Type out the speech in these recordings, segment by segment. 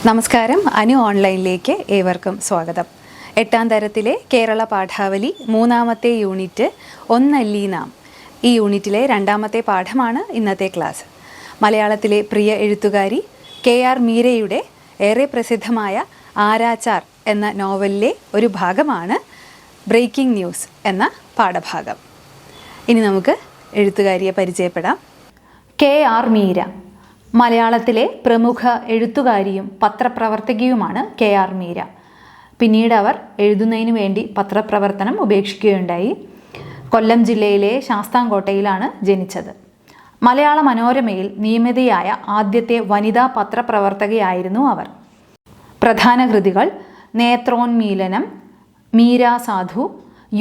നമസ്കാരം. അനു ഓൺലൈനിലേക്ക് ഏവർക്കും സ്വാഗതം. 8ാം തരത്തിലെ കേരള പാഠാവലി 3ാമത്തെ യൂണിറ്റ് ഒന്നല്ലി നാം. ഈ യൂണിറ്റിലെ 2ാമത്തെ പാഠമാണ് ഇന്നത്തെ ക്ലാസ്. മലയാളത്തിലെ പ്രിയ എഴുത്തുകാരി KR മീരയുടെ ഏറെ പ്രസിദ്ധമായ ആരാച്ചാർ എന്ന നോവലിലെ ഒരു ഭാഗമാണ് ബ്രേക്കിംഗ് ന്യൂസ് എന്ന പാഠഭാഗം. ഇനി നമുക്ക് എഴുത്തുകാരിയെ പരിചയപ്പെടാം. KR മീര മലയാളത്തിലെ പ്രമുഖ എഴുത്തുകാരിയും പത്രപ്രവർത്തകയുമാണ് KR മീര. പിന്നീട് അവർ എഴുതുന്നതിന് വേണ്ടി പത്രപ്രവർത്തനം ഉപേക്ഷിക്കുകയുണ്ടായി. കൊല്ലം ജില്ലയിലെ ശാസ്താംകോട്ടയിലാണ് ജനിച്ചത്. മലയാള മനോരമയിൽ നിയമിതയായ ആദ്യത്തെ വനിതാ പത്രപ്രവർത്തകയായിരുന്നു അവർ. പ്രധാന കൃതികൾ നേത്രോന്മീലനം, മീരാസാധു,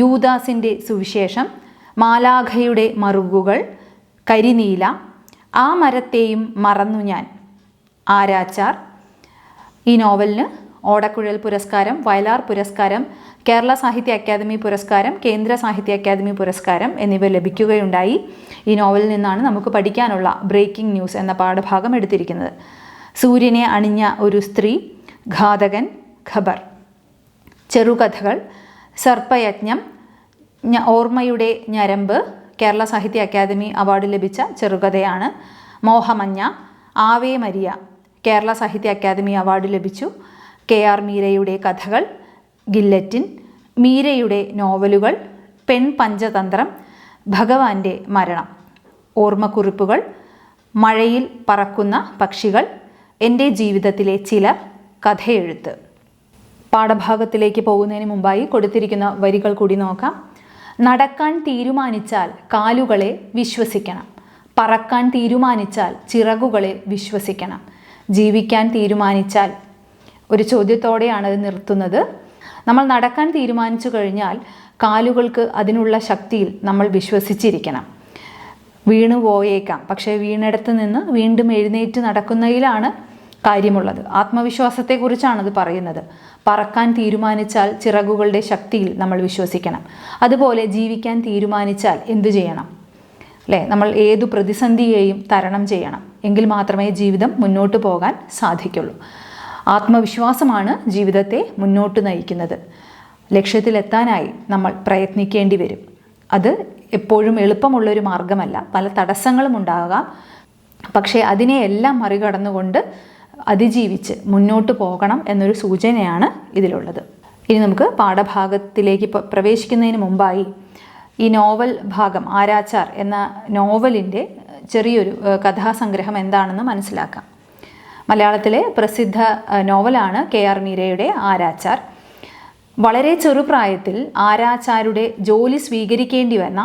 യൂദാസിൻ്റെ സുവിശേഷം, മാലാഖയുടെ മറുകുകൾ, കരിനീല, ആ മരത്തെയും മറന്നു ഞാൻ, ആരാച്ചാർ. ഈ നോവലിന് ഓടക്കുഴൽ പുരസ്കാരം, വയലാർ പുരസ്കാരം, കേരള സാഹിത്യ അക്കാദമി പുരസ്കാരം, കേന്ദ്ര സാഹിത്യ അക്കാദമി പുരസ്കാരം എന്നിവ ലഭിക്കുകയുണ്ടായി. ഈ നോവലിൽ നിന്നാണ് നമുക്ക് പഠിക്കാനുള്ള ബ്രേക്കിംഗ് ന്യൂസ് എന്ന പാഠഭാഗം എടുത്തിരിക്കുന്നത്. സൂര്യനെ അണിഞ്ഞ ഒരു സ്ത്രീ, ഘാതകൻ, ഖബർ. ചെറുകഥകൾ സർപ്പയജ്ഞം, ഓർമ്മയുടെ ഞരമ്പ് കേരള സാഹിത്യ അക്കാദമി അവാർഡ് ലഭിച്ച ചെറുകഥയാണ്. മോഹമഞ്ഞ, ആവേ മരിയ കേരള സാഹിത്യ അക്കാദമി അവാർഡ് ലഭിച്ചു. KR മീരയുടെ കഥകൾ, ഗില്ലറ്റിൻ, മീരയുടെ നോവലുകൾ, പെൺ പഞ്ചതന്ത്രം, ഭഗവാന്റെ മരണം, ഓർമ്മക്കുറിപ്പുകൾ, മഴയിൽ പറക്കുന്ന പക്ഷികൾ, എൻ്റെ ജീവിതത്തിലെ ചിലർ, കഥയെഴുത്ത്. പാഠഭാഗത്തിലേക്ക് പോകുന്നതിന് മുമ്പായി കൊടുത്തിരിക്കുന്ന വരികൾ കൂടി നോക്കാം. നടക്കാൻ തീരുമാനിച്ചാൽ കാലുകളെ വിശ്വസിക്കണം, പറക്കാൻ തീരുമാനിച്ചാൽ ചിറകുകളെ വിശ്വസിക്കണം, ജീവിക്കാൻ തീരുമാനിച്ചാൽ. ഒരു ചോദ്യത്തോടെയാണ് അത് നിർത്തുന്നത്. നമ്മൾ നടക്കാൻ തീരുമാനിച്ചു കഴിഞ്ഞാൽ കാലുകൾക്ക് അതിനുള്ള ശക്തിയിൽ നമ്മൾ വിശ്വസിച്ചിരിക്കണം. വീണു പോയേക്കാം, പക്ഷേ വീണിടത്ത് നിന്ന് വീണ്ടും എഴുന്നേറ്റ് നടക്കുന്നതിലാണ് കാര്യമുള്ളത്. ആത്മവിശ്വാസത്തെക്കുറിച്ചാണത് പറയുന്നത്. പറക്കാൻ തീരുമാനിച്ചാൽ ചിറകുകളുടെ ശക്തിയിൽ നമ്മൾ വിശ്വസിക്കണം. അതുപോലെ ജീവിക്കാൻ തീരുമാനിച്ചാൽ എന്തു ചെയ്യണം? അല്ലേ, നമ്മൾ ഏതു പ്രതിസന്ധിയെയും തരണം ചെയ്യണം. എങ്കിൽ മാത്രമേ ജീവിതം മുന്നോട്ട് പോകാൻ സാധിക്കുള്ളൂ. ആത്മവിശ്വാസമാണ് ജീവിതത്തെ മുന്നോട്ട് നയിക്കുന്നത്. ലക്ഷ്യത്തിലെത്താനായി നമ്മൾ പ്രയത്നിക്കേണ്ടി വരും. അത് എപ്പോഴും എളുപ്പമുള്ളൊരു മാർഗമല്ല. പല തടസ്സങ്ങളും ഉണ്ടാകാം. പക്ഷേ അതിനെയെല്ലാം മറികടന്നുകൊണ്ട് അതിജീവിച്ച് മുന്നോട്ട് പോകണം എന്നൊരു സൂചനയാണ് ഇതിലുള്ളത്. ഇനി നമുക്ക് പാഠഭാഗത്തിലേക്ക് പ്രവേശിക്കുന്നതിന് മുമ്പായി ഈ നോവൽ ഭാഗം, ആരാച്ചാർ എന്ന നോവലിൻ്റെ ചെറിയൊരു കഥാസംഗ്രഹം എന്താണെന്ന് മനസ്സിലാക്കാം. മലയാളത്തിലെ പ്രസിദ്ധ നോവലാണ് KR മീരയുടെ ആരാച്ചാർ. വളരെ ചെറുപ്രായത്തിൽ ആരാച്ചാരുടെ ജോലി സ്വീകരിക്കേണ്ടി വന്ന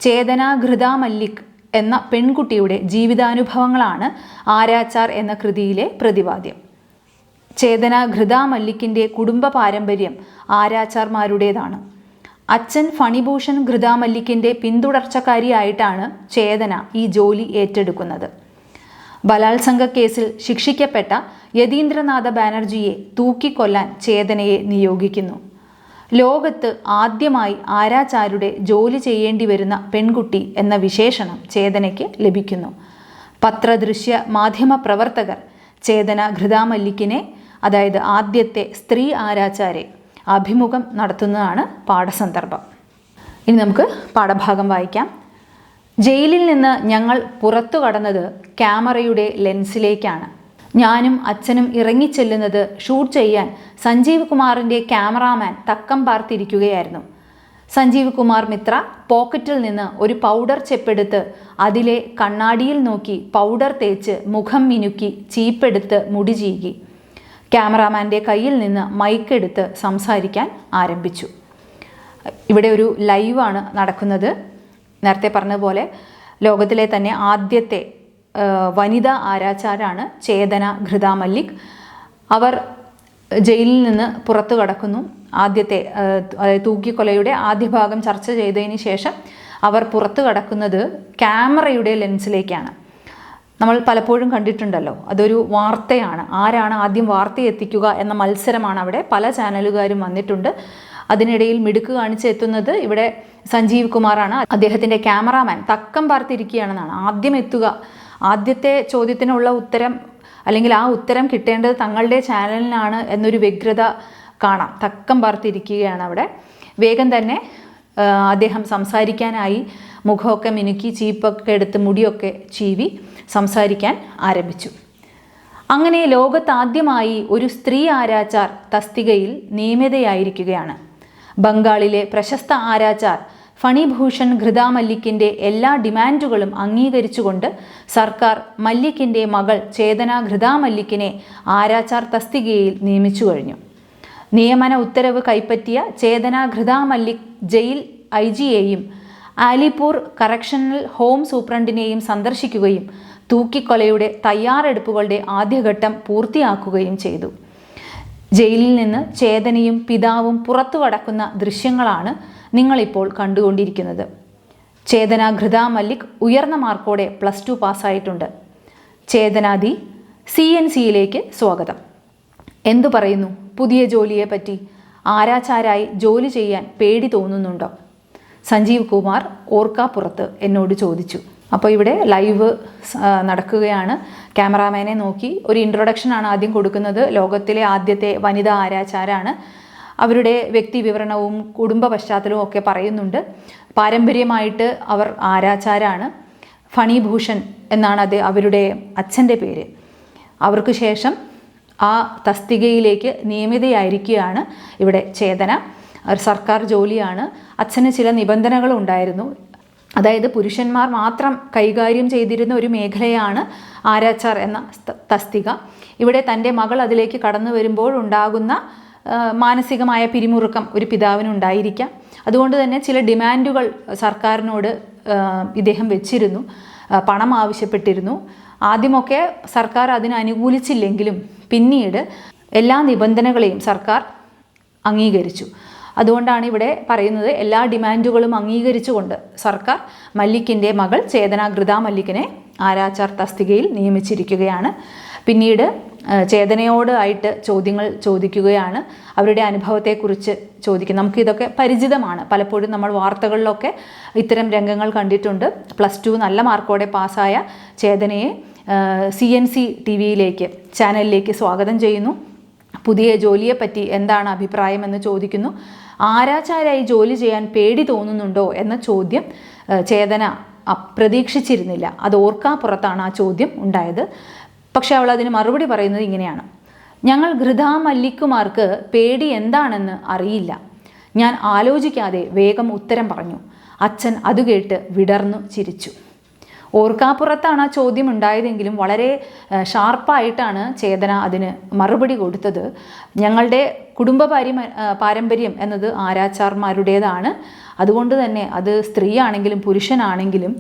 ചേതന ഘൃത മല്ലിക് എന്ന പെൺകുട്ടിയുടെ ജീവിതാനുഭവങ്ങളാണ് ആരാച്ചാർ എന്ന കൃതിയിലെ പ്രതിപാദ്യം. ചേതന ഘൃത മല്ലിക്കിൻ്റെ കുടുംബ പാരമ്പര്യം ആരാച്ചാർമാരുടേതാണ്. അച്ഛൻ ഫണിഭൂഷൺ ഘൃത മല്ലിക്കിൻ്റെ പിന്തുടർച്ചക്കാരിയായിട്ടാണ് ചേതന ഈ ജോലി ഏറ്റെടുക്കുന്നത്. ബലാത്സംഗ കേസിൽ ശിക്ഷിക്കപ്പെട്ട യതീന്ദ്രനാഥ ബാനർജിയെ തൂക്കിക്കൊല്ലാൻ ചേതനയെ നിയോഗിക്കുന്നു. ലോകത്ത് ആദ്യമായി ആരാച്ചാരുടെ ജോലി ചെയ്യേണ്ടി വരുന്ന പെൺകുട്ടി എന്ന വിശേഷണം ചേതനയ്ക്ക് ലഭിക്കുന്നു. പത്രദൃശ്യ മാധ്യമ പ്രവർത്തകർ ചേതന ഘൃത മല്ലിക്കിനെ, അതായത് ആദ്യത്തെ സ്ത്രീ ആരാച്ചാരെ അഭിമുഖം നടത്തുന്നതാണ് പാഠസന്ദർഭം. ഇനി നമുക്ക് പാഠഭാഗം വായിക്കാം. ജയിലിൽ നിന്ന് ഞങ്ങൾ പുറത്തു കടന്നത് ക്യാമറയുടെ ലെൻസിലേക്കാണ്. ഞാനും അച്ഛനും ഇറങ്ങിച്ചെല്ലുന്നത് ഷൂട്ട് ചെയ്യാൻ സഞ്ജീവ് കുമാറിൻ്റെ ക്യാമറാമാൻ തക്കം പാർത്തിരിക്കുകയായിരുന്നു. സഞ്ജീവ് കുമാർ മിത്ര പോക്കറ്റിൽ നിന്ന് ഒരു പൗഡർ ചെപ്പെടുത്ത് അതിലെ കണ്ണാടിയിൽ നോക്കി പൗഡർ തേച്ച് മുഖം മിനുക്കി ചീപ്പെടുത്ത് മുടി ചീകി. ക്യാമറാമാൻ്റെ കയ്യിൽ നിന്ന് മൈക്കെടുത്ത് സംസാരിക്കാൻ ആരംഭിച്ചു. ഇവിടെ ഒരു ലൈവാണ് നടക്കുന്നത്. നേരത്തെ പറഞ്ഞതുപോലെ ലോകത്തിലെ തന്നെ ആദ്യത്തെ വനിതാ ആരാച്ചാരാണ് ചേതന ഘൃത മല്ലിക്. അവർ ജയിലിൽ നിന്ന് പുറത്തു കടക്കുന്നു. ആദ്യത്തെ തൂക്കിക്കൊലയുടെ ആദ്യ ഭാഗം ചർച്ച ചെയ്തതിന് ശേഷം അവർ പുറത്തു കടക്കുന്നത് ക്യാമറയുടെ ലെൻസിലേക്കാണ്. നമ്മൾ പലപ്പോഴും കണ്ടിട്ടുണ്ടല്ലോ, അതൊരു വാർത്തയാണ്. ആരാണ് ആദ്യം വാർത്ത എത്തിക്കുക എന്ന മത്സരമാണ് അവിടെ. പല ചാനലുകാരും വന്നിട്ടുണ്ട്. അതിനിടയിൽ മിടുക്ക് കാണിച്ചെത്തുന്നത് ഇവിടെ സഞ്ജീവ് കുമാറാണ്. അദ്ദേഹത്തിൻ്റെ ക്യാമറാമാൻ തക്കം പാർത്തിരിക്കുകയാണെന്നാണ്. ആദ്യം എത്തുക, ആദ്യത്തെ ചോദ്യത്തിനുള്ള ഉത്തരം അല്ലെങ്കിൽ ആ ഉത്തരം കിട്ടേണ്ടത് തങ്ങളുടെ ചാനലിനാണ് എന്നൊരു വ്യഗ്രത കാണാം. തക്കം പാർത്തിരിക്കുകയാണ് അവിടെ. വേഗം തന്നെ അദ്ദേഹം സംസാരിക്കാനായി മുഖമൊക്കെ മിനുക്കി ചീപ്പൊക്കെ എടുത്ത് മുടിയൊക്കെ ചീവി സംസാരിക്കാൻ ആരംഭിച്ചു. അങ്ങനെ ലോകത്താദ്യമായി ഒരു സ്ത്രീ ആരാച്ചാർ തസ്തികയിൽ നിയമിതയായിരിക്കുകയാണ്. ബംഗാളിലെ പ്രശസ്ത ആരാച്ചാർ ഫണിഭൂഷൺ ഘൃതാ മല്ലിക്കിൻ്റെ എല്ലാ ഡിമാൻഡുകളും അംഗീകരിച്ചുകൊണ്ട് സർക്കാർ മല്ലിക്കിൻ്റെ മകൾ ചേതന ഘൃതാ മല്ലിക്കിനെ ആരാച്ചാർ തസ്തികയിൽ നിയമിച്ചു കഴിഞ്ഞു. നിയമന ഉത്തരവ് കൈപ്പറ്റിയ ചേതന ഘൃതാ മല്ലിക് ജയിൽ IGയെയും ആലിപ്പൂർ കറക്ഷണൽ ഹോം സൂപ്രണ്ടിനെയും സന്ദർശിക്കുകയും തൂക്കിക്കൊലയുടെ തയ്യാറെടുപ്പുകളുടെ ആദ്യഘട്ടം പൂർത്തിയാക്കുകയും ചെയ്തു. ജയിലിൽ നിന്ന് ചേതനയും പിതാവും പുറത്തു കടക്കുന്ന ദൃശ്യങ്ങളാണ് നിങ്ങളിപ്പോൾ കണ്ടുകൊണ്ടിരിക്കുന്നത്. ചേതന ഘൃതാ മല്ലിക് ഉയർന്ന മാർക്കോടെ +2 പാസ്സായിട്ടുണ്ട്. ചേതനാദി CNCയിലേക്ക് സ്വാഗതം. എന്തു പറയുന്നു പുതിയ ജോലിയെ പറ്റി? ആരാച്ചാരായി ജോലി ചെയ്യാൻ പേടി തോന്നുന്നുണ്ടോ? സഞ്ജീവ് കുമാർ ഓർക്കാപ്പുറത്ത് എന്നോട് ചോദിച്ചു. അപ്പോൾ ഇവിടെ ലൈവ് നടക്കുകയാണ്. ക്യാമറാമാനെ നോക്കി ഒരു ഇൻട്രൊഡക്ഷനാണ് ആദ്യം കൊടുക്കുന്നത്. ലോകത്തിലെ ആദ്യത്തെ വനിതാ ആരാച്ചാരാണ്. അവരുടെ വ്യക്തി വിവരണവും കുടുംബ പശ്ചാത്തലവും ഒക്കെ പറയുന്നുണ്ട്. പാരമ്പര്യമായിട്ട് അവർ ആരാച്ചാരാണ്. ഫണിഭൂഷൺ എന്നാണ് അവരുടെ അച്ഛൻ്റെ പേര്. അവർക്ക് ശേഷം ആ തസ്തികയിലേക്ക് നിയമിതയായിരിക്കുകയാണ് ഇവിടെ ചേതന. സർക്കാർ ജോലിയാണ്. അച്ഛന് ചില നിബന്ധനകളുണ്ടായിരുന്നു. അതായത് പുരുഷന്മാർ മാത്രം കൈകാര്യം ചെയ്തിരുന്ന ഒരു മേഖലയാണ് ആരാച്ചാർ എന്ന തസ്തിക. ഇവിടെ തൻ്റെ മകൾ അതിലേക്ക് കടന്നു വരുമ്പോൾ ഉണ്ടാകുന്ന മാനസികമായ പിരിമുറുക്കം ഒരു പിതാവിനുണ്ടായിരിക്കാം. അതുകൊണ്ട് തന്നെ ചില ഡിമാൻഡുകൾ സർക്കാരിനോട് ഇദ്ദേഹം വെച്ചിരുന്നു. പണം ആവശ്യപ്പെട്ടിരുന്നു. ആദ്യമൊക്കെ സർക്കാർ അതിന് അനുകൂലിച്ചില്ലെങ്കിലും പിന്നീട് എല്ലാ നിബന്ധനകളെയും സർക്കാർ അംഗീകരിച്ചു. അതുകൊണ്ടാണ് ഇവിടെ പറയുന്നത് എല്ലാ ഡിമാൻഡുകളും അംഗീകരിച്ചുകൊണ്ട് സർക്കാർ മല്ലിക്കിൻ്റെ മകൾ ചേതന ഘൃതാ മല്ലിക്കിനെ ആരാച്ചാർ തസ്തികയിൽ നിയമിച്ചിരിക്കുകയാണ്. പിന്നീട് ചേതനയോട് ആയിട്ട് ചോദ്യങ്ങൾ ചോദിക്കുകയാണ്. അവരുടെ അനുഭവത്തെക്കുറിച്ച് ചോദിക്കും. നമുക്കിതൊക്കെ പരിചിതമാണ്. പലപ്പോഴും നമ്മൾ വാർത്തകളിലൊക്കെ ഇത്തരം രംഗങ്ങൾ കണ്ടിട്ടുണ്ട്. +2 നല്ല മാർക്കോടെ പാസ്സായ ചേതനയെ CNC TVയിലേക്ക് ചാനലിലേക്ക് സ്വാഗതം ചെയ്യുന്നു. പുതിയ ജോലിയെപ്പറ്റി എന്താണ് അഭിപ്രായം എന്ന് ചോദിക്കുന്നു. ആരാച്ചാരായി ജോലി ചെയ്യാൻ പേടി തോന്നുന്നുണ്ടോ എന്ന ചോദ്യം ചേതന പ്രതീക്ഷിച്ചിരുന്നില്ല. അത് ഓർക്കാപ്പുറത്താണ് ആ ചോദ്യം ഉണ്ടായത്. പക്ഷെ അവൾ അതിന് മറുപടി പറയുന്നത് ഇങ്ങനെയാണ്: ഞങ്ങൾ ഘൃതാ മല്ലിക്കുമാർക്ക് പേടി എന്താണെന്ന് അറിയില്ല. ഞാൻ ആലോചിക്കാതെ വേഗം ഉത്തരം പറഞ്ഞു. അച്ഛൻ അത് കേട്ട് വിടർന്നു ചിരിച്ചു. ഓർക്കാപ്പുറത്താണ് ആ ചോദ്യം ഉണ്ടായതെങ്കിലും വളരെ ഷാർപ്പായിട്ടാണ് ചേതന അതിന് മറുപടി കൊടുത്തത്. ഞങ്ങളുടെ കുടുംബ പാരമ്പര്യം എന്നത് ആരാച്ചാർമാരുടേതാണ്. അതുകൊണ്ട് തന്നെ അത് സ്ത്രീയാണെങ്കിലും പുരുഷനാണെങ്കിലും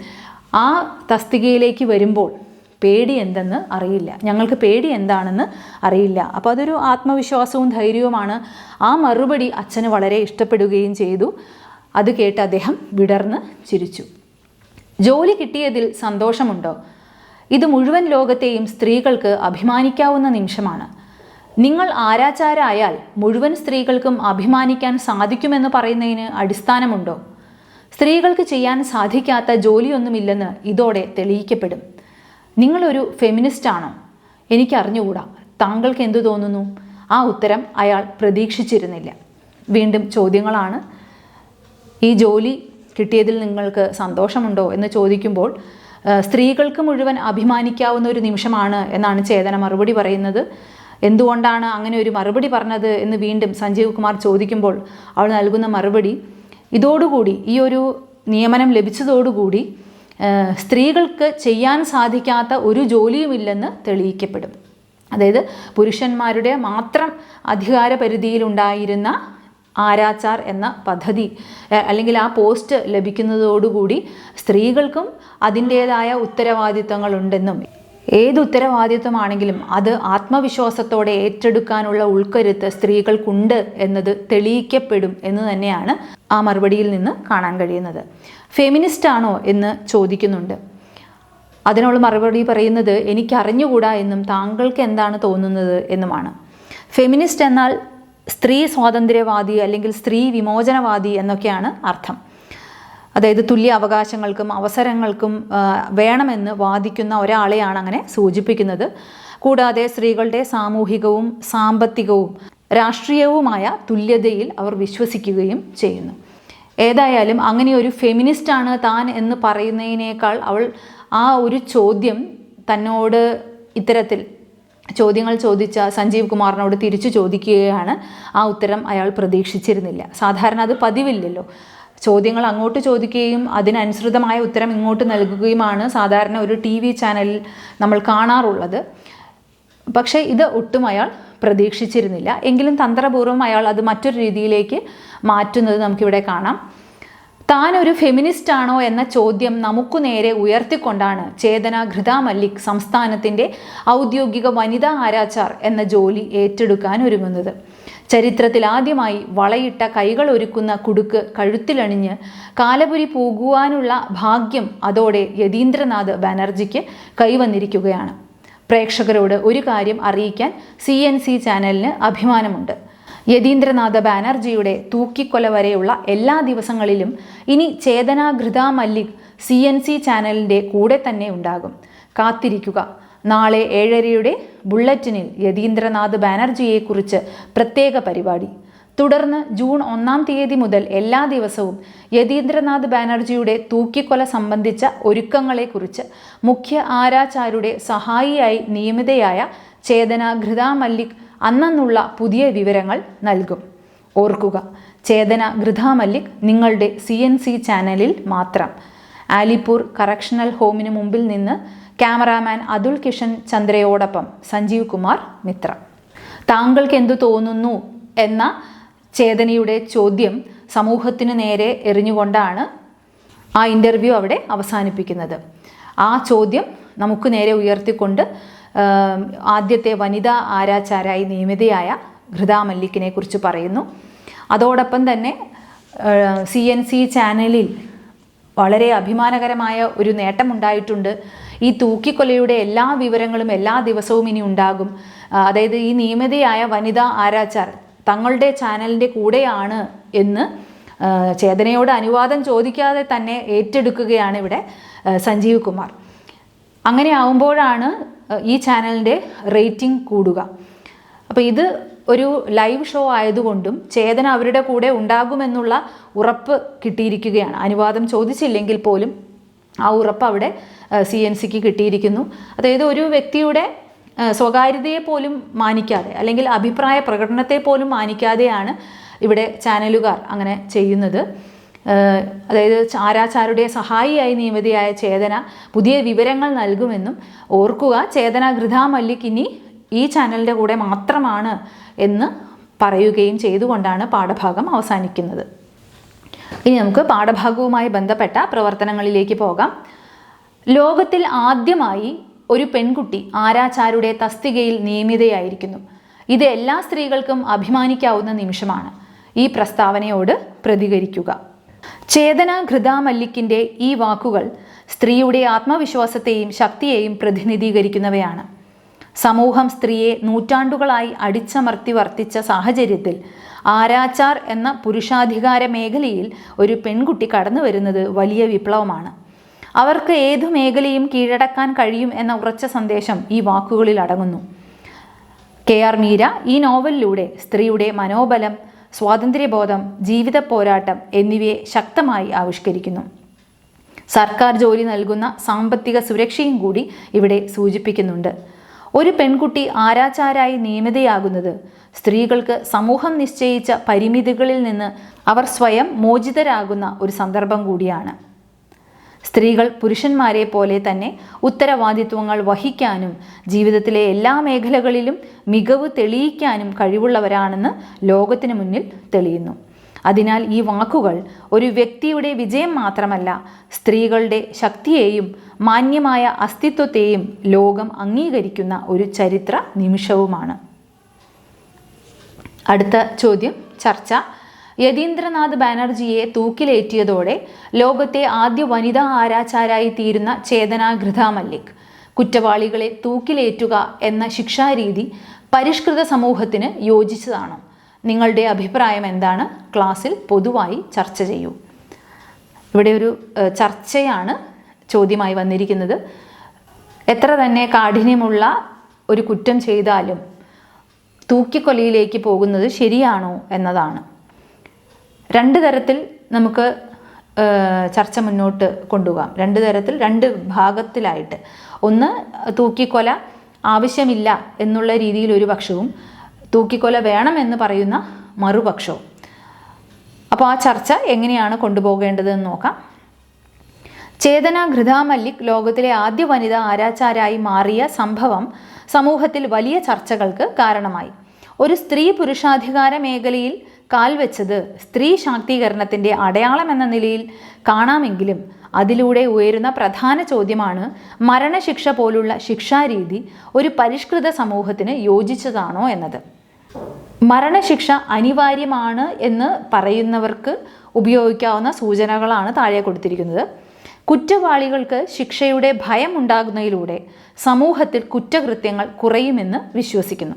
ആ തസ്തികയിലേക്ക് വരുമ്പോൾ പേടി എന്തെന്ന് അറിയില്ല. ഞങ്ങൾക്ക് പേടി എന്താണെന്ന് അറിയില്ല. അപ്പോൾ അതൊരു ആത്മവിശ്വാസവും ധൈര്യവുമാണ്. ആ മറുപടി അച്ഛന് വളരെ ഇഷ്ടപ്പെടുകയും ചെയ്തു. അത് കേട്ട് അദ്ദേഹം വിടർന്ന് ചിരിച്ചു. ജോലി കിട്ടിയതിൽ സന്തോഷമുണ്ടോ? ഇത് മുഴുവൻ ലോകത്തെയും സ്ത്രീകൾക്ക് അഭിമാനിക്കാവുന്ന നിമിഷമാണ്. നിങ്ങൾ ആരാച്ചാരായാൽ മുഴുവൻ സ്ത്രീകൾക്കും അഭിമാനിക്കാൻ സാധിക്കുമെന്ന് പറയുന്നതിന് അടിസ്ഥാനമുണ്ടോ? സ്ത്രീകൾക്ക് ചെയ്യാൻ സാധിക്കാത്ത ജോലിയൊന്നുമില്ലെന്ന് ഇതോടെ തെളിയിക്കപ്പെടും. നിങ്ങളൊരു ഫെമിനിസ്റ്റാണോ? എനിക്കറിഞ്ഞുകൂടാ. താങ്കൾക്ക് എന്തു തോന്നുന്നു? ആ ഉത്തരം അയാൾ പ്രതീക്ഷിച്ചിരുന്നില്ല. വീണ്ടും ചോദ്യങ്ങളാണ്. ഈ ജോലി കിട്ടിയതിൽ നിങ്ങൾക്ക് സന്തോഷമുണ്ടോ എന്ന് ചോദിക്കുമ്പോൾ സ്ത്രീകൾക്ക് മുഴുവൻ അഭിമാനിക്കാവുന്ന ഒരു നിമിഷമാണ് എന്നാണ് ചേതന മറുപടി പറയുന്നത്. എന്തുകൊണ്ടാണ് അങ്ങനെ ഒരു മറുപടി പറഞ്ഞത് എന്ന് വീണ്ടും സഞ്ജീവ് കുമാർ ചോദിക്കുമ്പോൾ അവൾ നൽകുന്ന മറുപടി, ഇതോടുകൂടി ഈ ഒരു നിയമനം ലഭിച്ചതോടുകൂടി സ്ത്രീകൾക്ക് ചെയ്യാൻ സാധിക്കാത്ത ഒരു ജോലിയുമില്ലെന്ന് തെളിയിക്കപ്പെടും. അതായത് പുരുഷന്മാരുടെ മാത്രം അധികാര പരിധിയിലുണ്ടായിരുന്ന ആരാച്ചാർ എന്ന പദ്ധതി അല്ലെങ്കിൽ ആ പോസ്റ്റ് ലഭിക്കുന്നതോടുകൂടി സ്ത്രീകൾക്കും അതിൻ്റേതായ ഉത്തരവാദിത്തങ്ങളുണ്ടെന്നും ഏത് ഉത്തരവാദിത്വമാണെങ്കിലും അത് ആത്മവിശ്വാസത്തോടെ ഏറ്റെടുക്കാനുള്ള ഉൾക്കരുത്ത് സ്ത്രീകൾക്കുണ്ട് എന്നത് തെളിയിക്കപ്പെടും എന്ന് തന്നെയാണ് ആ മറുപടിയിൽ നിന്ന് കാണാൻ കഴിയുന്നത്. ഫെമിനിസ്റ്റ് ആണോ എന്ന് ചോദിക്കുന്നുണ്ട്. അതിനുള്ള മറുപടി പറയുന്നത് എനിക്കറിഞ്ഞുകൂടാ എന്നും താങ്കൾക്ക് എന്താണ് തോന്നുന്നത് എന്നുമാണ്. ഫെമിനിസ്റ്റ് എന്നാൽ സ്ത്രീ സ്വാതന്ത്ര്യവാദി അല്ലെങ്കിൽ സ്ത്രീ വിമോചനവാദി എന്നൊക്കെയാണ് അർത്ഥം. അതായത് തുല്യ അവകാശങ്ങൾക്കും അവസരങ്ങൾക്കും വേണമെന്ന് വാദിക്കുന്ന ഒരാളെയാണ് അങ്ങനെ സൂചിപ്പിക്കുന്നത്. കൂടാതെ സ്ത്രീകളുടെ സാമൂഹികവും സാമ്പത്തികവും രാഷ്ട്രീയവുമായ തുല്യതയിൽ അവർ വിശ്വസിക്കുകയും ചെയ്യുന്നു. ഏതായാലും അങ്ങനെ ഒരു ഫെമിനിസ്റ്റാണ് താൻ എന്ന് പറയുന്നതിനേക്കാൾ അവൾ ആ ഒരു ചോദ്യം തന്നോട് ഇത്തരത്തിൽ ചോദ്യങ്ങൾ ചോദിച്ച സഞ്ജീവ് കുമാറിനോട് തിരിച്ചു ചോദിക്കുകയാണ്. ആ ഉത്തരം അയാൾ പ്രതീക്ഷിച്ചിരുന്നില്ല. സാധാരണ അത് പതിവില്ലല്ലോ. ചോദ്യങ്ങൾ അങ്ങോട്ട് ചോദിക്കുകയും അതിനനുസൃതമായ ഉത്തരം ഇങ്ങോട്ട് നൽകുകയുമാണ് സാധാരണ ഒരു TV ചാനലിൽ നമ്മൾ കാണാറുള്ളത്. പക്ഷേ ഇത് ഒട്ടും അയാൾ പ്രതീക്ഷിച്ചിരുന്നില്ല. എങ്കിലും തന്ത്രപൂർവ്വം അയാൾ അത് മറ്റൊരു രീതിയിലേക്ക് മാറ്റുന്നത് നമുക്കിവിടെ കാണാം. താൻ ഒരു ഫെമിനിസ്റ്റ് ആണോ എന്ന ചോദ്യം നമുക്കു നേരെ ഉയർത്തിക്കൊണ്ടാണ് ചേതന ഘൃതാ മല്ലിക് സംസ്ഥാനത്തിൻ്റെ ഔദ്യോഗിക വനിതാ ആരാച്ചാർ എന്ന ജോലി ഏറ്റെടുക്കാൻ ഒരുങ്ങുന്നത്. ചരിത്രത്തിൽ ആദ്യമായി വളയിട്ട കൈകൾ ഒരുക്കുന്ന കുടുക്ക് കഴുത്തിലണിഞ്ഞ് കാലപുരി പോകുവാനുള്ള ഭാഗ്യം അതോടെ യതീന്ദ്രനാഥ് ബാനർജിക്ക് കൈവന്നിരിക്കുകയാണ്. പ്രേക്ഷകരോട് ഒരു കാര്യം അറിയിക്കാൻ CNC ചാനലിന് അഭിമാനമുണ്ട്. യതീന്ദ്രനാഥ ബാനർജിയുടെ തൂക്കിക്കൊല വരെയുള്ള എല്ലാ ദിവസങ്ങളിലും ഇനി ചേതന ഘൃതാ മല്ലിക് CNC ചാനലിൻ്റെ കൂടെ തന്നെ ഉണ്ടാകും. കാത്തിരിക്കുക. നാളെ 7:30 ബുള്ളറ്റിനിൽ യതീന്ദ്രനാഥ് ബാനർജിയെക്കുറിച്ച് പ്രത്യേക പരിപാടി. തുടർന്ന് ജൂൺ 1-ാം തീയതി മുതൽ എല്ലാ ദിവസവും യതീന്ദ്രനാഥ് ബാനർജിയുടെ തൂക്കിക്കൊല സംബന്ധിച്ച ഒരുക്കങ്ങളെക്കുറിച്ച് മുഖ്യ ആരാച്ചാരുടെ സഹായിയായി നിയമിതയായ ചേതന ഘൃതാ മല്ലിക് അന്നുള്ള പുതിയ വിവരങ്ങൾ നൽകും. ഓർക്കുക, ചേതന ഘൃതാ മല്ലിക് നിങ്ങളുടെ CNC ചാനലിൽ മാത്രം. ആലിപ്പൂർ കറക്ഷണൽ ഹോമിന് മുമ്പിൽ നിന്ന് ക്യാമറാമാൻ അതുൽ കിഷൻ ചന്ദ്രയോടൊപ്പം സഞ്ജീവ് കുമാർ മിത്ര. താങ്കൾക്ക് എന്തു തോന്നുന്നു എന്ന ചേതനയുടെ ചോദ്യം സമൂഹത്തിന് നേരെ എറിഞ്ഞുകൊണ്ടാണ് ആ ഇൻ്റർവ്യൂ അവിടെ അവസാനിപ്പിക്കുന്നത്. ആ ചോദ്യം നമുക്ക് നേരെ ഉയർത്തിക്കൊണ്ട് ആദ്യത്തെ വനിതാ ആരാച്ചാരായി നിയമിതയായ ഘൃതാ മല്ലിക്കിനെ കുറിച്ച് പറയുന്നു. അതോടൊപ്പം തന്നെ CNC ചാനലിൽ വളരെ അഭിമാനകരമായ ഒരു നേട്ടമുണ്ടായിട്ടുണ്ട്. ഈ തൂക്കിക്കൊലയുടെ എല്ലാ വിവരങ്ങളും എല്ലാ ദിവസവും ഇനി ഉണ്ടാകും. അതായത് ഈ നിയമിതയായ വനിതാ ആരാച്ചാർ തങ്ങളുടെ ചാനലിൻ്റെ കൂടെയാണ് എന്ന് ചേതനയോട് അനുവാദം ചോദിക്കാതെ തന്നെ ഏറ്റെടുക്കുകയാണ് ഇവിടെ സഞ്ജീവ് കുമാർ. അങ്ങനെ ആവുമ്പോഴാണ് ഈ ചാനലിൻ്റെ റേറ്റിംഗ് കൂടുക. അപ്പോൾ ഇത് ഒരു ലൈവ് ഷോ ആയതുകൊണ്ടും ചേതന അവരുടെ കൂടെ ഉണ്ടാകുമെന്നുള്ള ഉറപ്പ് കിട്ടിയിരിക്കുകയാണ്. അനുവാദം ചോദിച്ചില്ലെങ്കിൽ പോലും ആ ഉറപ്പ് അവിടെ CNCക്ക് കിട്ടിയിരിക്കുന്നു. അതായത് ഒരു വ്യക്തിയുടെ സ്വകാര്യതയെ പോലും മാനിക്കാതെ അല്ലെങ്കിൽ അഭിപ്രായ പ്രകടനത്തെ പോലും മാനിക്കാതെയാണ് ഇവിടെ ചാനലുകാർ അങ്ങനെ ചെയ്യുന്നത്. അതായത് ആരാച്ചാരുടെ സഹായിയായി നിയമിതയായ ചേതന പുതിയ വിവരങ്ങൾ നൽകുമെന്നും ഓർക്കുക, ചേതന ഘൃതാ മല്ലിക് ഇനി ഈ ചാനലിൻ്റെ കൂടെ മാത്രമാണ് എന്ന് പറയുകയും ചെയ്തുകൊണ്ടാണ് പാഠഭാഗം അവസാനിക്കുന്നത്. ഇനി നമുക്ക് പാഠഭാഗവുമായി ബന്ധപ്പെട്ട പ്രവർത്തനങ്ങളിലേക്ക് പോകാം. ലോകത്തിൽ ആദ്യമായി ഒരു പെൺകുട്ടി ആരാച്ചാരുടെ തസ്തികയിൽ നിയമിതയായിരിക്കുന്നു. ഇത് എല്ലാ സ്ത്രീകൾക്കും അഭിമാനിക്കാവുന്ന നിമിഷമാണ്. ഈ പ്രസ്താവനയോട് പ്രതികരിക്കുക. ചേതന ഘൃതാ മല്ലിക്കിൻ്റെ ഈ വാക്കുകൾ സ്ത്രീയുടെ ആത്മവിശ്വാസത്തെയും ശക്തിയെയും പ്രതിനിധീകരിക്കുന്നവയാണ്. സമൂഹം സ്ത്രീയെ നൂറ്റാണ്ടുകളായി അടിച്ചമർത്തി വർത്തിച്ച സാഹചര്യത്തിൽ ആരാച്ചാർ എന്ന പുരുഷാധികാര മേഖലയിൽ ഒരു പെൺകുട്ടി കടന്നു വരുന്നത് വലിയ വിപ്ലവമാണ്. അവർക്ക് ഏതു മേഖലയും കീഴടക്കാൻ കഴിയും എന്ന ഉറച്ച സന്ദേശം ഈ വാക്കുകളിൽ അടങ്ങുന്നു. KR മീര ഈ നോവലിലൂടെ സ്ത്രീയുടെ മനോബലം, സ്വാതന്ത്ര്യബോധം, ജീവിത പോരാട്ടം എന്നിവയെ ശക്തമായി ആവിഷ്കരിക്കുന്നു. സർക്കാർ ജോലി നൽകുന്ന സാമ്പത്തിക സുരക്ഷയും കൂടി ഇവിടെ സൂചിപ്പിക്കുന്നുണ്ട്. ഒരു പെൺകുട്ടി ആരാച്ചാരായി നിയമിതയാകുന്നത് സ്ത്രീകൾക്ക് സമൂഹം നിശ്ചയിച്ച പരിമിതികളിൽ നിന്ന് അവർ സ്വയം മോചിതരാകുന്ന ഒരു സന്ദർഭം കൂടിയാണ്. സ്ത്രീകൾ പുരുഷന്മാരെ പോലെ തന്നെ ഉത്തരവാദിത്വങ്ങൾ വഹിക്കാനും ജീവിതത്തിലെ എല്ലാ മേഖലകളിലും മികവ് തെളിയിക്കാനും കഴിവുള്ളവരാണെന്ന് ലോകത്തിന് മുന്നിൽ തെളിയുന്നു. അതിനാൽ ഈ വാക്കുകൾ ഒരു വ്യക്തിയുടെ വിജയം മാത്രമല്ല, സ്ത്രീകളുടെ ശക്തിയെയും മാന്യമായ അസ്തിത്വത്തെയും ലോകം അംഗീകരിക്കുന്ന ഒരു ചരിത്ര നിമിഷവുമാണ്. അടുത്ത ചോദ്യം ചർച്ച. യതീന്ദ്രനാഥ് ബാനർജിയെ തൂക്കിലേറ്റിയതോടെ ലോകത്തെ ആദ്യ വനിതാ ആരാച്ചാരായി തീരുന്ന ചേതന ഘൃതാ മല്ലിക്. കുറ്റവാളികളെ തൂക്കിലേറ്റുക എന്ന ശിക്ഷാരീതി പരിഷ്കൃത സമൂഹത്തിന് യോജിച്ചതാണോ? നിങ്ങളുടെ അഭിപ്രായം എന്താണ്? ക്ലാസ്സിൽ പൊതുവായി ചർച്ച ചെയ്യൂ. ഇവിടെ ഒരു ചർച്ചയാണ് ചോദ്യമായി വന്നിരിക്കുന്നത്. എത്ര തന്നെ കാഠിന്യമുള്ള ഒരു കുറ്റം ചെയ്താലും തൂക്കിക്കൊലയിലേക്ക് പോകുന്നത് ശരിയാണോ എന്നതാണ്. രണ്ട് തരത്തിൽ നമുക്ക് ചർച്ച മുന്നോട്ട് കൊണ്ടുപോകാം. രണ്ട് തരത്തിൽ, രണ്ട് ഭാഗത്തിലായിട്ട്. ഒന്ന്, തൂക്കിക്കൊല ആവശ്യമില്ല എന്നുള്ള രീതിയിൽ ഒരു പക്ഷവും, തൂക്കിക്കൊല വേണമെന്ന് പറയുന്ന മറുപക്ഷവും. അപ്പോൾ ആ ചർച്ച എങ്ങനെയാണ് കൊണ്ടുപോകേണ്ടതെന്ന് നോക്കാം. ചേതന ഘൃതാ മല്ലിക് ലോകത്തിലെ ആദ്യ വനിതാ ആരാച്ചാരായി മാറിയ സംഭവം സമൂഹത്തിൽ വലിയ ചർച്ചകൾക്ക് കാരണമായി. ഒരു സ്ത്രീ പുരുഷാധികാര മേഖലയിൽ കാൽവെച്ചത് സ്ത്രീ ശാക്തീകരണത്തിൻ്റെ അടയാളം എന്ന നിലയിൽ കാണാമെങ്കിലും അതിലൂടെ ഉയരുന്ന പ്രധാന ചോദ്യമാണ് മരണശിക്ഷ പോലുള്ള ശിക്ഷാരീതി ഒരു പരിഷ്കൃത സമൂഹത്തിന് യോജിച്ചതാണോ എന്നത്. മരണശിക്ഷ അനിവാര്യമാണ് എന്ന് പറയുന്നവർക്ക് ഉപയോഗിക്കാവുന്ന സൂചനകളാണ് താഴെ കൊടുത്തിരിക്കുന്നത്. കുറ്റവാളികൾക്ക് ശിക്ഷയുടെ ഭയം ഉണ്ടാകുന്നതിലൂടെ സമൂഹത്തിൽ കുറ്റകൃത്യങ്ങൾ കുറയുമെന്ന് വിശ്വസിക്കുന്നു.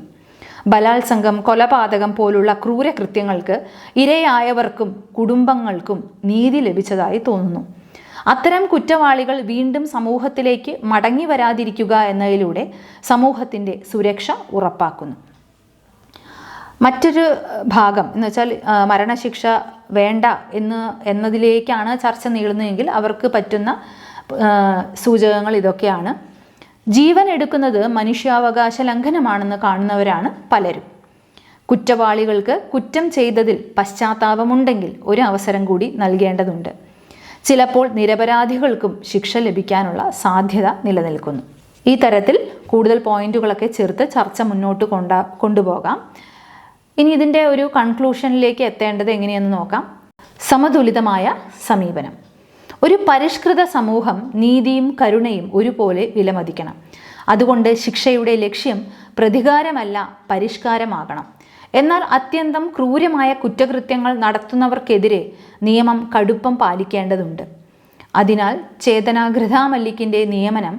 ബലാത്സംഗം, കൊലപാതകം പോലുള്ള ക്രൂരകൃത്യങ്ങൾക്ക് ഇരയായവർക്കും കുടുംബങ്ങൾക്കും നീതി ലഭിച്ചതായി തോന്നുന്നു. അത്തരം കുറ്റവാളികൾ വീണ്ടും സമൂഹത്തിലേക്ക് മടങ്ങി വരാതിരിക്കുക എന്നതിലൂടെ സമൂഹത്തിൻ്റെ സുരക്ഷ ഉറപ്പാക്കുന്നു. മറ്റൊരു ഭാഗം എന്ന് വെച്ചാൽ മരണശിക്ഷ വേണ്ട എന്നതിലേക്കാണ് ചർച്ച നീളുന്നതെങ്കിൽ അവർക്ക് പറ്റുന്ന സൂചകങ്ങൾ ഇതൊക്കെയാണ്. ജീവൻ എടുക്കുന്നത് മനുഷ്യാവകാശ ലംഘനമാണെന്ന് കാണുന്നവരാണ് പലരും. കുറ്റവാളികൾക്ക് കുറ്റം ചെയ്തതിൽ പശ്ചാത്താപമുണ്ടെങ്കിൽ ഒരു അവസരം കൂടി നൽകേണ്ടതുണ്ട്. ചിലപ്പോൾ നിരപരാധികൾക്കും ശിക്ഷ ലഭിക്കാനുള്ള സാധ്യത നിലനിൽക്കുന്നു. ഈ തരത്തിൽ കൂടുതൽ പോയിന്റുകളൊക്കെ ചേർത്ത് ചർച്ച മുന്നോട്ട് കൊണ്ടുപോകാം. ഇനി ഇതിൻ്റെ ഒരു കൺക്ലൂഷനിലേക്ക് എത്തേണ്ടത് എങ്ങനെയെന്ന് നോക്കാം. സമതുലിതമായ സമീപനം. ഒരു പരിഷ്കൃത സമൂഹം നീതിയും കരുണയും ഒരുപോലെ വിലമതിക്കണം. അതുകൊണ്ട് ശിക്ഷയുടെ ലക്ഷ്യം പ്രതികാരമല്ല, പരിഷ്കാരമാകണം. എന്നാൽ അത്യന്തം ക്രൂരമായ കുറ്റകൃത്യങ്ങൾ നടത്തുന്നവർക്കെതിരെ നിയമം കടുപ്പം പാലിക്കേണ്ടതുണ്ട്. അതിനാൽ ചേതന ഘൃതാ മല്ലിക്കിൻ്റെ നിയമനം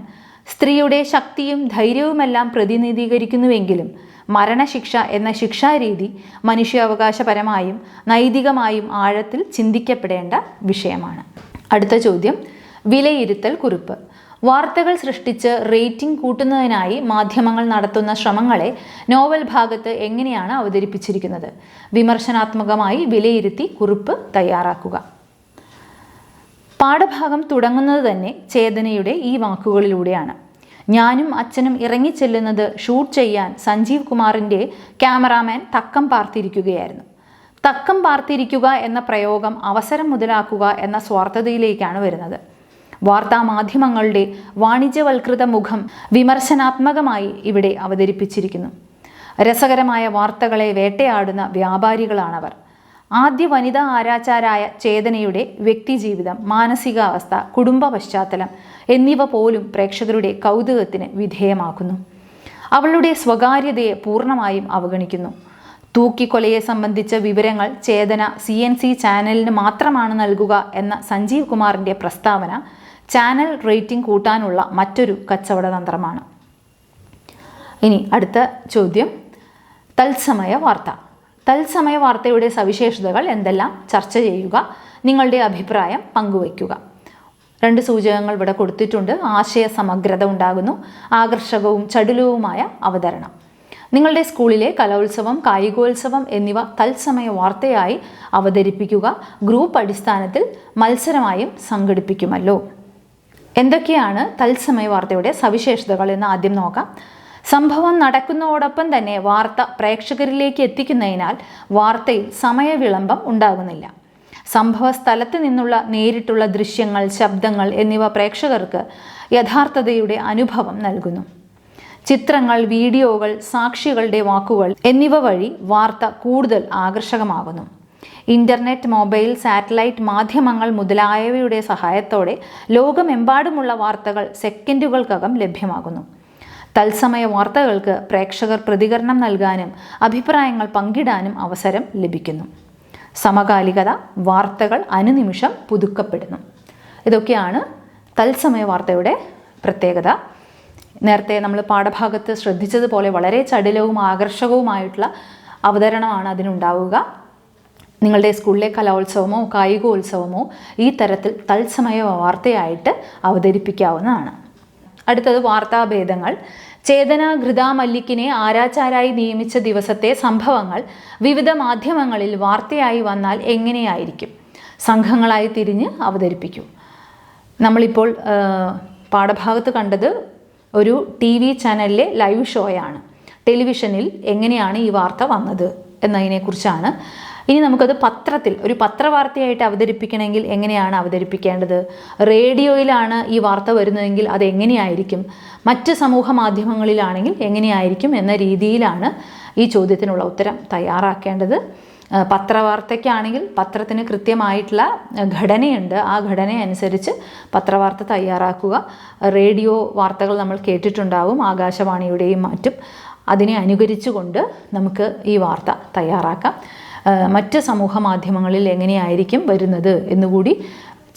സ്ത്രീയുടെ ശക്തിയും ധൈര്യവുമെല്ലാം പ്രതിനിധീകരിക്കുന്നുവെങ്കിലും മരണശിക്ഷ എന്ന ശിക്ഷാരീതി മനുഷ്യാവകാശപരമായും നൈതികമായും ആഴത്തിൽ ചിന്തിക്കപ്പെടേണ്ട വിഷയമാണ്. അടുത്ത ചോദ്യം, വിലയിരുത്തൽ കുറിപ്പ്. വാർത്തകൾ സൃഷ്ടിച്ച് റേറ്റിംഗ് കൂട്ടുന്നതിനായി മാധ്യമങ്ങൾ നടത്തുന്ന ശ്രമങ്ങളെ നോവൽ ഭാഗത്ത് എങ്ങനെയാണ് അവതരിപ്പിച്ചിരിക്കുന്നത്? വിമർശനാത്മകമായി വിലയിരുത്തി കുറിപ്പ് തയ്യാറാക്കുക. പാഠഭാഗം തുടങ്ങുന്നത് തന്നെ ചേതനയുടെ ഈ വാക്കുകളിലൂടെയാണ്. ഞാനും അച്ഛനും ഇറങ്ങിച്ചെല്ലുന്നത് ഷൂട്ട് ചെയ്യാൻ സഞ്ജീവ് കുമാറിൻ്റെ ക്യാമറാമാൻ തക്കം പാർത്തിരിക്കുകയായിരുന്നു. തക്കം പാർത്തിരിക്കുക എന്ന പ്രയോഗം അവസരം മുതലാക്കുക എന്ന സ്വാർത്ഥതയിലേക്കാണ് വരുന്നത്. വാർത്താമാധ്യമങ്ങളുടെ വാണിജ്യവൽകൃത മുഖം വിമർശനാത്മകമായി ഇവിടെ അവതരിപ്പിച്ചിരിക്കുന്നു. രസകരമായ വാർത്തകളെ വേട്ടയാടുന്ന വ്യാപാരികളാണവർ. ആദ്യ വനിതാ ആരാച്ചാരായ ചേതനയുടെ വ്യക്തിജീവിതം, മാനസികാവസ്ഥ, കുടുംബ പശ്ചാത്തലം എന്നിവ പോലും പ്രേക്ഷകരുടെ കൗതുകത്തിന് വിധേയമാക്കുന്നു. അവളുടെ സ്വകാര്യതയെ പൂർണ്ണമായും അവഗണിക്കുന്നു. തൂക്കിക്കൊലയെ സംബന്ധിച്ച വിവരങ്ങൾ ചേതന CNC ചാനലിന് മാത്രമാണ് നൽകുക എന്ന സഞ്ജീവ് കുമാറിൻ്റെ പ്രസ്താവന ചാനൽ റേറ്റിംഗ് കൂട്ടാനുള്ള മറ്റൊരു കച്ചവട തന്ത്രമാണ്. ഇനി അടുത്ത ചോദ്യം, തത്സമയ വാർത്ത. തത്സമയ വാർത്തയുടെ സവിശേഷതകൾ എന്തെല്ലാം ചർച്ച ചെയ്യുക. നിങ്ങളുടെ അഭിപ്രായം പങ്കുവയ്ക്കുക. 2 സൂചകങ്ങൾ ഇവിടെ കൊടുത്തിട്ടുണ്ട്. ആശയ സമഗ്രത ഉണ്ടാകുന്നു. ആകർഷകവും ചടുലവുമായ അവതരണം. നിങ്ങളുടെ സ്കൂളിലെ കലോത്സവം, കായികോത്സവം എന്നിവ തത്സമയ വാർത്തയായി അവതരിപ്പിക്കുക. ഗ്രൂപ്പ് അടിസ്ഥാനത്തിൽ മത്സരമായും സംഘടിപ്പിക്കുമല്ലോ. എന്തൊക്കെയാണ് തത്സമയ വാർത്തയുടെ സവിശേഷതകൾ എന്ന് ആദ്യം നോക്കാം. സംഭവം നടക്കുന്നതോടൊപ്പം തന്നെ വാർത്ത പ്രേക്ഷകരിലേക്ക് എത്തിക്കുന്നതിനാൽ വാർത്തയിൽ സമയവിളംബം ഉണ്ടാകുന്നില്ല. സംഭവ സ്ഥലത്ത് നിന്നുള്ള നേരിട്ടുള്ള ദൃശ്യങ്ങൾ, ശബ്ദങ്ങൾ എന്നിവ പ്രേക്ഷകർക്ക് യഥാർത്ഥതയുടെ അനുഭവം നൽകുന്നു. ചിത്രങ്ങൾ, വീഡിയോകൾ, സാക്ഷികളുടെ വാക്കുകൾ എന്നിവ വഴി വാർത്ത കൂടുതൽ ആകർഷകമാകുന്നു. ഇന്റർനെറ്റ്, മൊബൈൽ, സാറ്റലൈറ്റ് മാധ്യമങ്ങൾ മുതലായവയുടെ സഹായത്തോടെ ലോകമെമ്പാടുമുള്ള വാർത്തകൾ സെക്കൻഡുകൾക്കകം ലഭ്യമാകുന്നു. തത്സമയ വാർത്തകൾക്ക് പ്രേക്ഷകർ പ്രതികരണം നൽകാനും അഭിപ്രായങ്ങൾ പങ്കിടാനും അവസരം ലഭിക്കുന്നു. സമകാലികത, വാർത്തകൾ അനുനിമിഷം പുതുക്കപ്പെടുന്നു. ഇതൊക്കെയാണ് തത്സമയ വാർത്തയുടെ പ്രത്യേകത. നേരത്തെ നമ്മൾ പാഠഭാഗത്ത് ശ്രദ്ധിച്ചതുപോലെ വളരെ ചടുലവും ആകർഷകവുമായിട്ടുള്ള അവതരണമാണ് അതിനുണ്ടാവുക. നിങ്ങളുടെ സ്കൂളിലെ കലോത്സവമോ കായികോത്സവമോ ഈ തരത്തിൽ തത്സമയ വാർത്തയായിട്ട് അവതരിപ്പിക്കാവുന്നതാണ്. അടുത്തത് വാർത്താഭേദങ്ങൾ. ചേതന ഘൃതാ മല്ലിക്കിനെ ആരാച്ചാരായി നിയമിച്ച ദിവസത്തെ സംഭവങ്ങൾ വിവിധ മാധ്യമങ്ങളിൽ വാർത്തയായി വന്നാൽ എങ്ങനെയായിരിക്കും? സംഘങ്ങളായി തിരിഞ്ഞ് അവതരിപ്പിക്കൂ. നമ്മളിപ്പോൾ പാഠഭാഗത്ത് കണ്ടത് ഒരു TV ചാനലിലെ ലൈവ് ഷോയാണ്. ടെലിവിഷനിൽ എങ്ങനെയാണ് ഈ വാർത്ത വന്നത് എന്നതിനെക്കുറിച്ചാണ്. ഇനി നമുക്കത് ഒരു പത്രവാർത്തയായിട്ട് അവതരിപ്പിക്കണമെങ്കിൽ എങ്ങനെയാണ് അവതരിപ്പിക്കേണ്ടത്? റേഡിയോയിലാണ് ഈ വാർത്ത വരുന്നതെങ്കിൽ അത് എങ്ങനെയായിരിക്കും? മറ്റ് സമൂഹ മാധ്യമങ്ങളിലാണെങ്കിൽ എങ്ങനെയായിരിക്കും എന്ന രീതിയിലാണ് ഈ ചോദ്യത്തിനുള്ള ഉത്തരം തയ്യാറാക്കേണ്ടത്. പത്രവാർത്തയ്ക്കാണെങ്കിൽ പത്രത്തിന് കൃത്യമായിട്ടുള്ള ഘടനയുണ്ട്. ആ ഘടന അനുസരിച്ച് പത്രവാർത്ത തയ്യാറാക്കുക. റേഡിയോ വാർത്തകൾ നമ്മൾ കേട്ടിട്ടുണ്ടാവും, ആകാശവാണിയുടെയും മറ്റും. അതിനെ അനുകരിച്ചുകൊണ്ട് നമുക്ക് ഈ വാർത്ത തയ്യാറാക്കാം. മറ്റ് സമൂഹ മാധ്യമങ്ങളിൽ എങ്ങനെയായിരിക്കും വരുന്നത് എന്നുകൂടി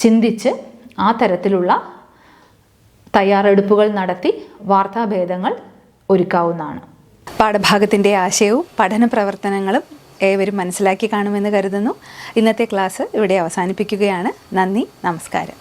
ചിന്തിച്ച് ആ തരത്തിലുള്ള തയ്യാറെടുപ്പുകൾ നടത്തി വാർത്താഭേദങ്ങൾ ഒരുക്കാവുന്നതാണ്. പാഠഭാഗത്തിൻ്റെ ആശയവും പഠന പ്രവർത്തനങ്ങളും ഏവരും മനസ്സിലാക്കി കാണുമെന്ന് കരുതുന്നു. ഇന്നത്തെ ക്ലാസ് ഇവിടെ അവസാനിപ്പിക്കുകയാണ്. നന്ദി, നമസ്കാരം.